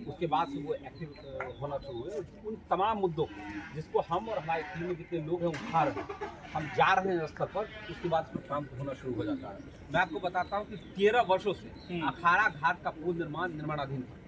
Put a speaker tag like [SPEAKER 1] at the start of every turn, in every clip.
[SPEAKER 1] उसके बाद से वो एक्टिव होना शुरू हुए। उन तमाम मुद्दों को जिसको हम और हमारी टीम में जितने लोग हैं उठा रहे हैं, हम जा रहे हैं स्तर पर, उसके बाद फिर काम होना शुरू हो जाता है। मैं आपको बताता हूँ कि 13 वर्षों से अखाड़ा घाट का पुल निर्माणाधीन था।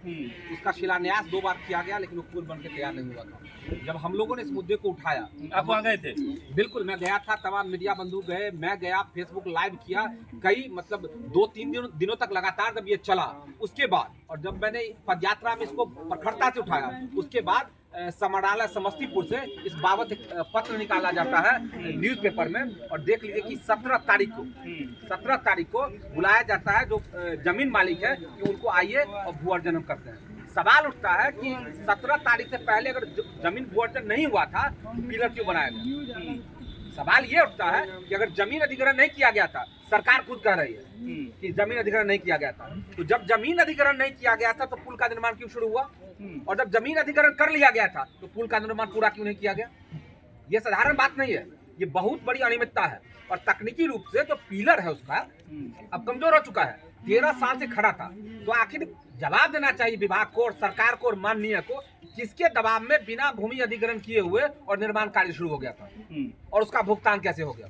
[SPEAKER 1] उसका शिलान्यास 2 बार किया गया, लेकिन वो पुल बनकर तैयार नहीं हुआ था। जब हम लोगों ने इस मुद्दे को उठाया,
[SPEAKER 2] आप वहाँ गए थे?
[SPEAKER 1] बिल्कुल, मैं गया था, तमाम मीडिया बंधु गए, मैं गया, फेसबुक लाइव किया, कई मतलब 2-3 दिनों तक लगातार जब ये चला, उसके बाद और जब मैंने पदयात्रा में इसको प्रखरता से उठाया, उसके बाद समराला समस्तीपुर से इस बाबत एक पत्र निकाला जाता है न्यूज़पेपर में, और देख लीजिए कि 17 तारीख को बुलाया जाता है जो जमीन मालिक है कि उनको आइए और भू अर्जन हम करते हैं। सवाल उठता है कि 17 तारीख से पहले अगर जमीन भू अर्जन नहीं हुआ था, पिलर क्यों बनाया गया? सवाल ये उठता है कि अगर जमीन अधिग्रहण नहीं किया गया था, सरकार खुद कह रही है कि जमीन अधिग्रहण नहीं किया गया था, तो जब जमीन अधिग्रहण नहीं किया गया था तो पुल का निर्माण क्यों शुरू हुआ? और जब जमीन अधिग्रहण कर लिया गया था तो पुल का निर्माण पूरा क्यों नहीं किया गया? ये साधारण बात नहीं है, ये बहुत बड़ी अनियमितता है। और तकनीकी रूप से जो पिलर है उसका अब कमजोर हो चुका है, 13 साल से खड़ा था, तो आखिर जवाब देना चाहिए विभाग को और सरकार को और माननीय को, किसके दबाव में बिना भूमि अधिग्रहण किए हुए और निर्माण कार्य शुरू हो गया था और उसका भुगतान कैसे हो गया।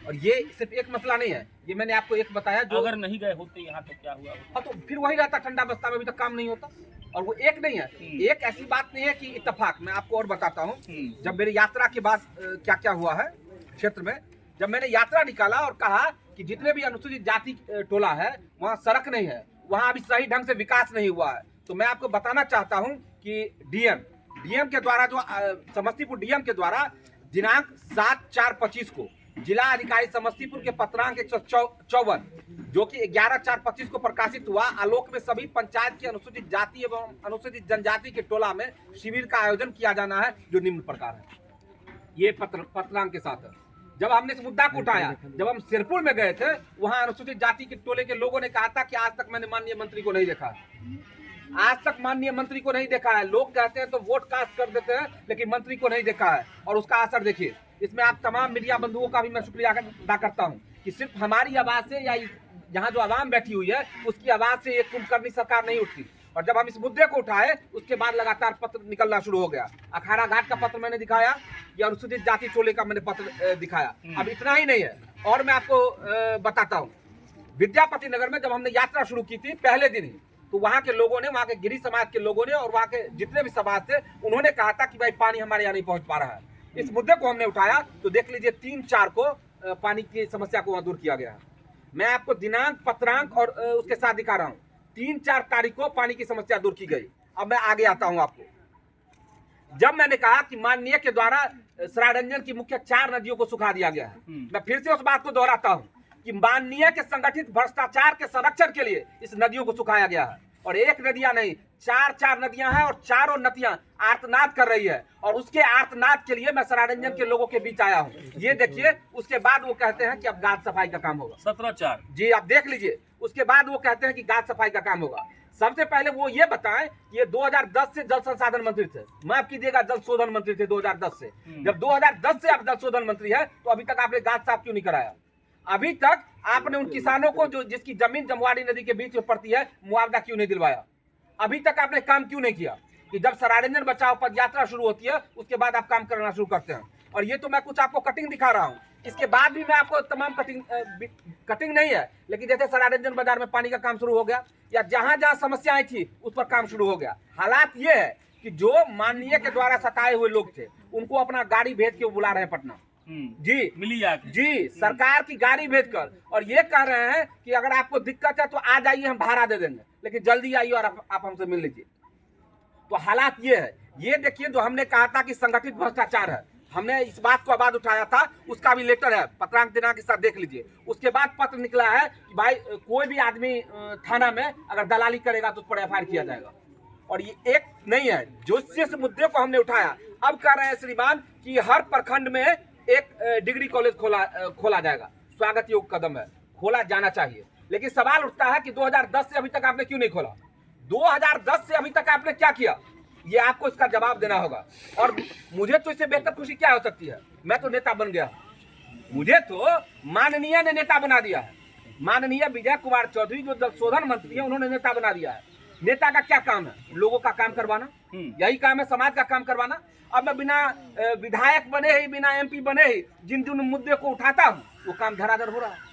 [SPEAKER 1] और ये सिर्फ एक मसला नहीं है, ये मैंने आपको एक बताया जो
[SPEAKER 2] अगर नहीं गए होते यहाँ तो क्या हुआ?
[SPEAKER 1] हाँ, तो फिर वही रहता ठंडा बस्ता में, अभी तक काम नहीं होता। और वो एक नहीं है, एक ऐसी बात नहीं है कि इत्तेफाक। मैं आपको और बताता हूँ, जब मेरी यात्रा के बाद क्या क्या हुआ है क्षेत्र में, जब मैंने यात्रा निकाला और कहा कि जितने भी अनुसूचित जाति टोला है वहाँ सड़क नहीं है, वहाँ अभी सही ढंग से विकास नहीं हुआ है, तो मैं आपको बताना चाहता हूँ कि डीएम के द्वारा जो समस्तीपुर डीएम के द्वारा दिनांक 7/4/25 को जिला अधिकारी समस्तीपुर के पत्रांक 154 जो कि 11/4/25 को प्रकाशित हुआ, आलोक में सभी पंचायत की अनुसूचित जाति एवं अनुसूचित जनजाति के टोला में शिविर का आयोजन किया जाना है, जो निम्न प्रकार है। ये पत्रांक के साथ है। जब हमने इस मुद्दा को उठाया, जब हम सिरपुर में गए थे, वहां अनुसूचित जाति के टोले के लोगों ने कहा था कि आज तक मैंने माननीय मंत्री को नहीं देखा, आज तक माननीय मंत्री को नहीं देखा है। लोग कहते हैं तो वोट कास्ट कर देते हैं, लेकिन मंत्री को नहीं देखा है। और उसका असर देखिए। इसमें आप तमाम मीडिया बंधुओं का भी मैं शुक्रिया अदा करता हूं कि सिर्फ हमारी आवाज से या यहाँ जो आवाम बैठी हुई है उसकी आवाज से एक कुंभकर्णी सरकार नहीं उठती। और जब हम इस मुद्दे को उठाए, उसके बाद लगातार पत्र निकलना शुरू हो गया। अखाड़ा घाट का पत्र मैंने दिखाया, या अनुसूचित जाति टोले का मैंने पत्र दिखाया। अब इतना ही नहीं है, और मैं आपको बताता हूँ, विद्यापति नगर में जब हमने यात्रा शुरू की थी पहले दिन ही, तो वहाँ के लोगों ने, वहाँ के गिरी समाज के लोगों ने और वहाँ के जितने भी समाज थे, उन्होंने कहा था कि भाई पानी हमारे यहाँ नहीं पहुँच पा रहा है। इस मुद्दे को हमने उठाया तो देख लीजिए 3/4 को पानी की समस्या को वहाँ दूर किया गया है। मैं आपको दिनांक, पत्रांक और उसके साथ दिखा रहा हूँ। 3-4 तारीख को पानी की समस्या दूर की गई। अब मैं आगे आता हूँ आपको। जब मैंने कहा कि माननीय के द्वारा सरायरंजन की मुख्य 4 नदियों को सुखा दिया गया है, मैं फिर से उस बात को दोहराता हूँ कि माननीय के संगठित भ्रष्टाचार के संरक्षण के लिए इस नदियों को सुखाया गया है। और एक नदियां नहीं, 4 नदियां हैं, और चारों नदियां आर्तनाद कर रही है। और उसके आर्तनाद के लिए मैं सरायरंजन के लोगों के बीच आया हूँ। ये देखिए, उसके बाद वो कहते हैं कि अब घाट सफाई का काम होगा।
[SPEAKER 2] 17/4
[SPEAKER 1] जी, आप देख लीजिए। उसके बाद वो कहते हैं कि घाट सफाई का काम होगा। सबसे पहले वो ये बताएं, ये 2010 से जल संसाधन मंत्री थे, माफ कीजिएगा जल शोधन मंत्री थे 2010 से। जब 2010 से आप जल शोधन मंत्री है, तो अभी तक आपने घाट साफ क्यों नहीं कराया? अभी तक आपने उन किसानों को जो जिसकी जमीन जमवाड़ी नदी के बीच में पड़ती है, मुआवजा क्यों नहीं दिलवाया? अभी तक आपने काम क्यों नहीं किया? कि जब सरायरंजन बचाओ पदयात्रा शुरू होती है, उसके बाद आप काम करना शुरू करते हैं। और ये तो मैं कुछ आपको कटिंग दिखा रहा हूँ, इसके बाद भी मैं आपको तमाम कटिंग नहीं है, लेकिन जैसे सरायरंजन बाजार में पानी का काम शुरू हो गया, या जहां जहां समस्याएं थी उस पर काम शुरू हो गया। हालात ये है कि जो माननीय के द्वारा सताए हुए लोग थे, उनको अपना गाड़ी भेज के बुला रहे हैं पटना। जी
[SPEAKER 2] मिली आके
[SPEAKER 1] जी, सरकार की गाड़ी भेजकर, और ये कह रहे हैं कि अगर आपको दिक्कत है तो आ जाइए, हम भाड़ा दे देंगे, लेकिन जल्दी आइए और आप हमसे मिल लीजिए। तो हालात ये है। ये देखिए, जो हमने कहा था कि संगठित भ्रष्टाचार है, हमने इस बात को आवाज उठाया था, उसका भी लेटर है, पत्रांक दिनांक के साथ देख लीजिए। उसके बाद पत्र निकला है कि भाई कोई भी आदमी थाना में अगर दलाली करेगा तो उस पर एफआईआर किया जाएगा। और ये एक नहीं है, जो जिस मुद्दे को हमने उठाया, अब कह रहे हैं श्रीमान कि हर प्रखंड में एक डिग्री कॉलेज खोला जाएगा। स्वागत योग्य कदम है, खोला जाना चाहिए। लेकिन सवाल उठता है कि 2010 से अभी तक आपने क्यों नहीं खोला? 2010 से अभी तक आपने क्या किया? ये आपको इसका जवाब देना होगा। और मुझे तो इससे बेहतर खुशी क्या हो सकती है? मैं तो नेता बन गया, मुझे तो माननीय ने नेता बना दिया है। माननीय विजय कुमार चौधरी जो जल शोधन मंत्री है, उन्होंने नेता बना दिया है। नेता का क्या काम है? लोगों का काम करवाना, यही काम है, समाज का काम करवाना। अब मैं बिना विधायक बने ही, बिना MP बने ही जिन जिन मुद्दे को उठाता हूँ वो काम धराधर हो रहा है।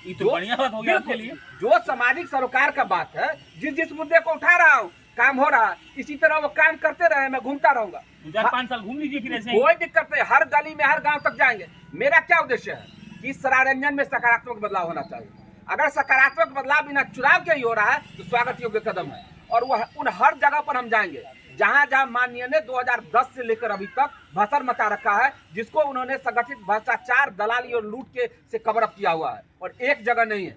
[SPEAKER 2] ये तो बढ़िया बात हो गया आपके लिए।
[SPEAKER 1] जो सामाजिक सरोकार का बात है, जिस जिस मुद्दे को उठा रहा हूँ काम हो रहा है, इसी तरह वो काम करते रहे, मैं घूमता रहूंगा।
[SPEAKER 2] 4-5 साल घूम लीजिए फिर ऐसे ही।
[SPEAKER 1] कोई दिक्कत नहीं, हर गली में हर गांव तक जाएंगे। मेरा क्या उद्देश्य है कि सरारंजन में सकारात्मक बदलाव होना चाहिए। अगर सकारात्मक बदलाव बिना चुनाव के ही हो रहा है तो स्वागत योग्य कदम है। और वह उन हर जगह पर हम जाएंगे जहां जहां माननीय ने 2010 से लेकर अभी तक भसर मचा रखा है, जिसको उन्होंने संगठित भ्रष्टाचार, दलाली और लूट के से कवर अप किया हुआ है, और एक जगह नहीं है।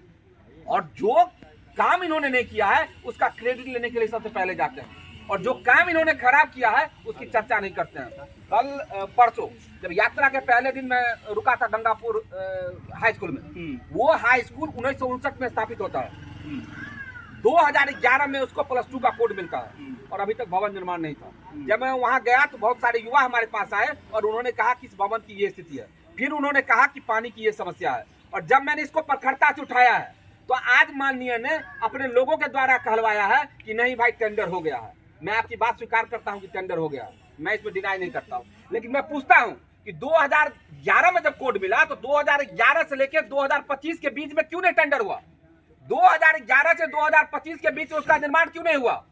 [SPEAKER 1] और जो काम इन्होंने नहीं किया है उसका क्रेडिट लेने के लिए सबसे पहले जाते हैं, और जो काम इन्होंने खराब किया है उसकी चर्चा नहीं करते हैं। कल परसों जब यात्रा के पहले दिन मैं रुका था गंगापुर हाई स्कूल में, वो हाई स्कूल 1959 में स्थापित होता है, 2011 में उसको +2 का कोड मिलता है, और अभी तक भवन निर्माण नहीं था। जब मैं वहां गया तो बहुत सारे युवा हमारे पास आए और उन्होंने कहा कि इस भवन की ये स्थिति है, फिर उन्होंने कहा कि पानी की ये समस्या है। और जब मैंने इसको प्रखरता से उठाया है तो आज माननीय ने अपने लोगों के द्वारा कहलवाया है कि नहीं भाई टेंडर हो गया है। मैं आपकी बात स्वीकार करता हूं कि टेंडर हो गया, मैं इसमें डिनाई नहीं करता हूं, लेकिन मैं पूछता हूं कि 2011 में जब कोड मिला तो 2011 से लेकर 2025 के बीच में क्यों नहीं टेंडर हुआ? 2011 से 2025 के बीच उसका निर्माण क्यों नहीं हुआ?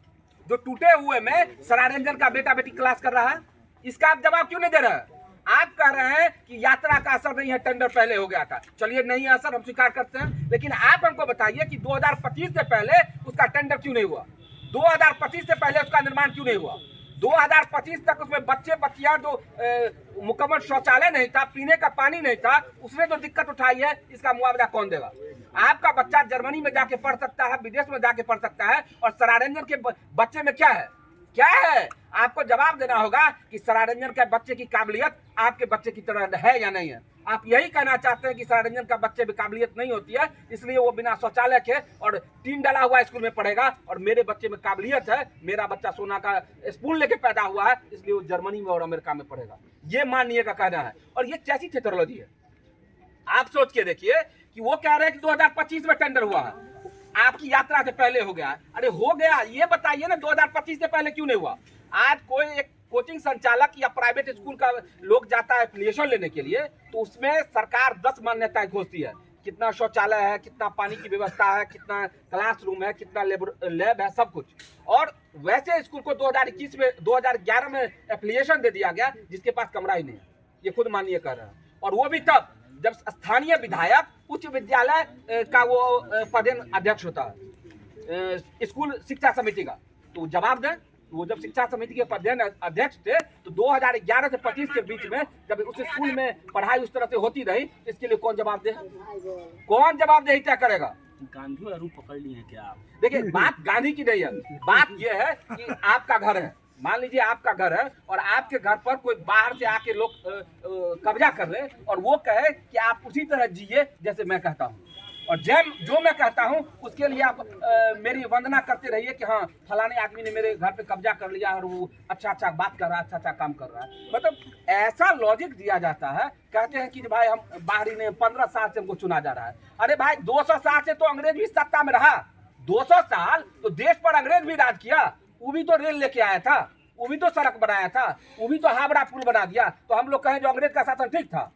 [SPEAKER 1] जो टूटे हुए में सरारंजन का बेटा बेटी क्लास कर रहा है, इसका आप जवाब क्यों नहीं दे रहे हैं? आप कह रहे हैं कि यात्रा का असर नहीं है, टेंडर पहले हो गया था। चलिए नहीं है असर, हम स्वीकार करते हैं, लेकिन आप हमको बताइए कि 2025 से पहले उसका टेंडर क्यों नहीं हुआ? 2025 से पहले उसका निर्माण क्यों नहीं हुआ? 2025 तक उसमें बच्चे बच्चियां जो मुकम्मल शौचालय नहीं था, पीने का पानी नहीं था, उसने जो दिक्कत उठाई है, इसका मुआवजा कौन देगा? आपका बच्चा जर्मनी में जाके पढ़ सकता है, विदेश में जाके पढ़ सकता है, और सरारंजन के बच्चे में क्या है? क्या है? आपको जवाब देना होगा कि सरारंजन के बच्चे की काबिलियत आपके बच्चे की तरह है या नहीं है। आप यही कहना चाहते हैं कि सरारंजन का बच्चे में काबिलियत नहीं होती है, इसलिए वो बिना शौचालय के और टीन डाला हुआ स्कूल में पढ़ेगा, और मेरे बच्चे में काबिलियत है, मेरा बच्चा सोना का स्पून लेके पैदा हुआ है, इसलिए वो जर्मनी में और अमेरिका में पढ़ेगा। ये माननीय का कहना है, और ये कैसी थियोलॉजी है? आप सोच के देखिए कि वो कह रहे हैं कि 2025 में टेंडर हुआ है, आपकी यात्रा से पहले हो गया। अरे हो गया, ये बताइए ना 2025 से पहले क्यों नहीं हुआ? आज कोई एक कोचिंग संचालक या प्राइवेट स्कूल का लोग जाता है एफिलिएशन लेने के लिए, तो उसमें सरकार 10 मान्यताएं घोषती है, कितना शौचालय है, कितना पानी की व्यवस्था है, कितना क्लासरूम है, कितना लैब है, सब कुछ। और वैसे स्कूल को 2011 में एफिलिएशन दे दिया गया जिसके पास कमरा ही नहीं है, ये खुद माननीय कर रहे हैं। और वो भी तब जब स्थानीय विधायक उच्च विद्यालय का वो पदेन अध्यक्ष होता है स्कूल शिक्षा समिति का, तो जवाब दें। वो जब शिक्षा समिति के पदेन अध्यक्ष थे तो 2011 से 25 के बीच में जब उस स्कूल में पढ़ाई उस तरह से होती रही, इसके लिए कौन जवाब दे? कौन जवाबदेही तय करेगा?
[SPEAKER 2] गांधी और रूप पकड़ लिए हैं क्या आप?
[SPEAKER 1] देखिए, बात गांधी की नहीं है, बात यह है कि आपका घर है, मान लीजिए आपका घर है, और आपके घर पर कोई बाहर से आके लोग कब्जा कर ले और वो कहे कि आप उसी तरह जिए जैसे मैं कहता हूँ, और जो मैं कहता हूँ उसके लिए आप मेरी वंदना करते रहिए कि हाँ फलाने आदमी ने मेरे घर पे कब्जा कर लिया और वो अच्छा बात कर रहा है, अच्छा काम कर रहा है। मतलब ऐसा लॉजिक दिया जाता है, कहते हैं कि भाई हम बाहरी ने 15 साल से हमको चुना जा रहा है। अरे भाई 200 साल से तो अंग्रेज भी सत्ता में रहा, 200 साल तो देश पर अंग्रेज भी राज किया, वो भी तो रेल लेके आया था, वो भी तो सड़क बनाया था, वो भी तो हावड़ा पुल बना दिया। तो हम लोग कहें जो अंग्रेज का शासन ठीक था,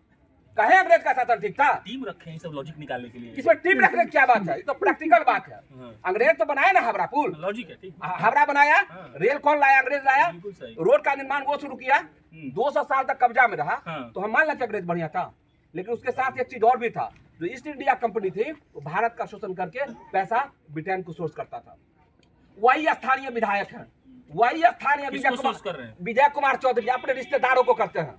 [SPEAKER 1] कहें अंग्रेज का शासन ठीक था?
[SPEAKER 2] टीम रखे हैं सब लॉजिक निकालने के लिए।
[SPEAKER 1] इसमें टीम रखने की क्या बात है? ये तो प्रैक्टिकल बात है। अंग्रेज तो बनाया ना हावड़ा पुल,
[SPEAKER 2] लॉजिक है, ठीक।
[SPEAKER 1] हावड़ा बनाया, रेल कौन लाया? अंग्रेज लाया।
[SPEAKER 2] बिल्कुल सही।
[SPEAKER 1] रोड का निर्माण वो शुरू किया, 200 साल तक कब्जा में रहा। तो हम मान लेते अंग्रेज बढ़िया था, लेकिन उसके साथ एक चीज और भी था, जो ईस्ट इंडिया कंपनी थी वो भारत का शोषण करके पैसा ब्रिटेन को सोर्स करता था। वही स्थानीय विधायक है, वही स्थानीय विजय कुमार चौधरी अपने रिश्तेदारों को करते हैं।